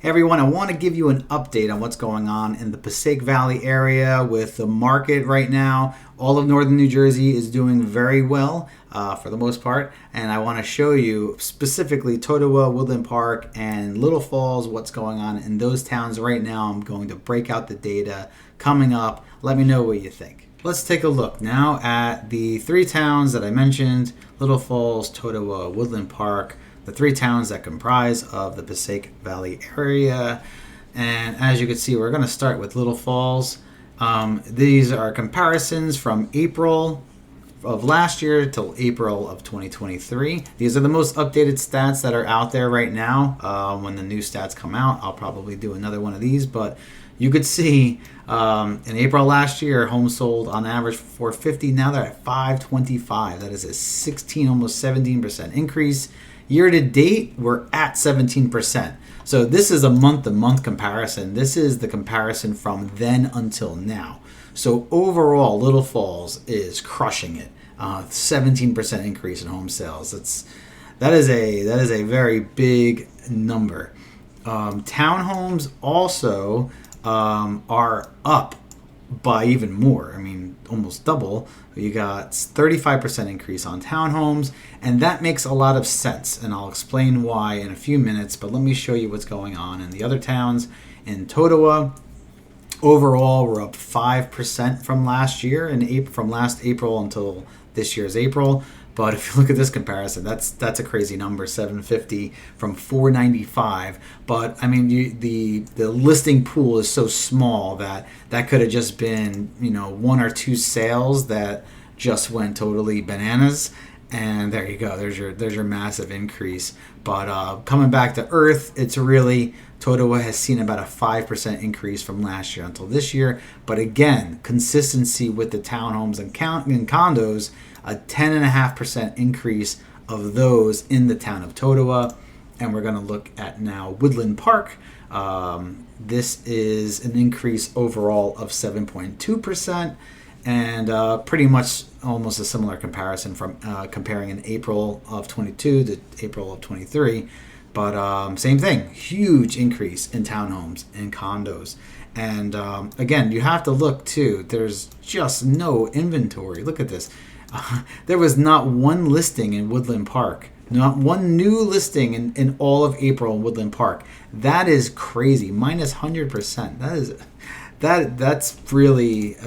Hey everyone, I want to give you an update on what's going on in the Passaic Valley area with the market right now. All of northern New Jersey is doing very well for the most part, and I want to show you specifically Totowa, Woodland Park, and Little Falls, what's going on in those towns right now. I'm going to break out the data coming up. Let me know what you think. Let's take a look now at the three towns that I mentioned: Little Falls, Totowa, Woodland Park, the three towns that comprise of the Passaic Valley area. And as you can see, we're going to start with Little Falls. These are comparisons from April of last year till April of 2023. These are the most updated stats that are out there right now. When the new stats come out, I'll probably do another one of these, but you could see in April last year, homes sold on average for $450. Now they're at $525. That is a 16, almost 17% increase. Year to date, we're at 17%. So this is a month-to-month comparison. This is the comparison from then until now. So overall, Little Falls is crushing it. 17% increase in home sales. That is a very big number. Townhomes also are up by even more. I mean, almost double. You got 35% increase on townhomes, and that makes a lot of sense, and I'll explain why in a few minutes, but let me show you what's going on in the other towns. In Totowa, overall, we're up 5% from last year, from last April until this year's April. But if you look at this comparison, that's a crazy number, 750 from 495. But I mean, the listing pool is so small that could have just been, one or two sales that just went totally bananas. And there you go. There's your massive increase. But coming back to earth, it's really, Totowa has seen about a 5% increase from last year until this year. But again, consistency with the townhomes and condos, a 10.5% increase of those in the town of Totowa. And we're going to look at now Woodland Park. This is an increase overall of 7.2%. And pretty much almost a similar comparison from comparing in April of 22 to April of 23. But same thing, huge increase in townhomes and condos. And again, you have to look too. There's just no inventory. Look at this. There was not one listing in Woodland Park. Not one new listing in all of April in Woodland Park. That is crazy. Minus 100%. That's really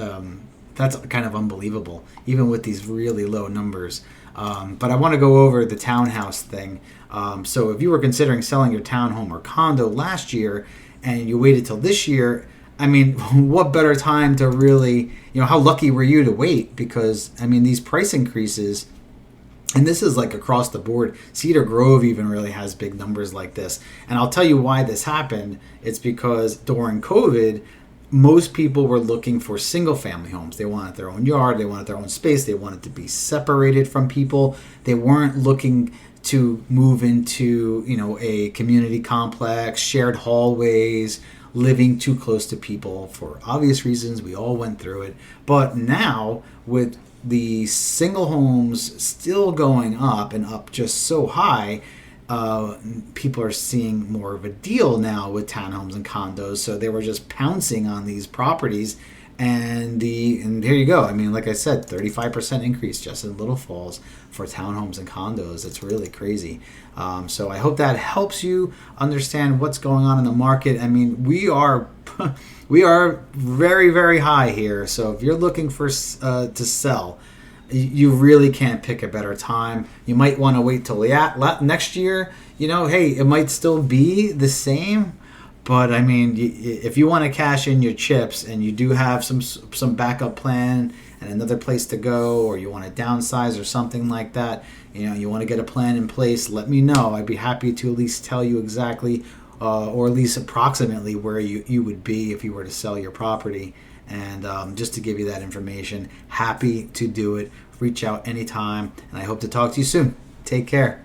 that's kind of unbelievable, even with these really low numbers. But I want to go over the townhouse thing. So if you were considering selling your townhome or condo last year and you waited till this year, I mean, what better time to really, how lucky were you to wait? Because, I mean, these price increases, and this is like across the board. Cedar Grove even really has big numbers like this. And I'll tell you why this happened. It's because during COVID, most people were looking for single family homes. They wanted their own yard. They wanted their own space. They wanted to be separated from people. They weren't looking to move into, a community complex, shared hallways, living too close to people for obvious reasons. We all went through it. But now with the single homes still going up and up just so high, people are seeing more of a deal now with townhomes and condos. So they were just pouncing on these properties. And here you go. I mean, like I said, 35% increase just in Little Falls for townhomes and condos. It's really crazy. So I hope that helps you understand what's going on in the market. I mean, we are very, very high here. So if you're looking for to sell, you really can't pick a better time. You might want to wait till next year. Hey, it might still be the same. But I mean, if you want to cash in your chips and you do have some backup plan and another place to go, or you want to downsize or something like that, you want to get a plan in place, let me know. I'd be happy to at least tell you exactly or at least approximately where you would be if you were to sell your property. And just to give you that information, happy to do it. Reach out anytime, and I hope to talk to you soon. Take care.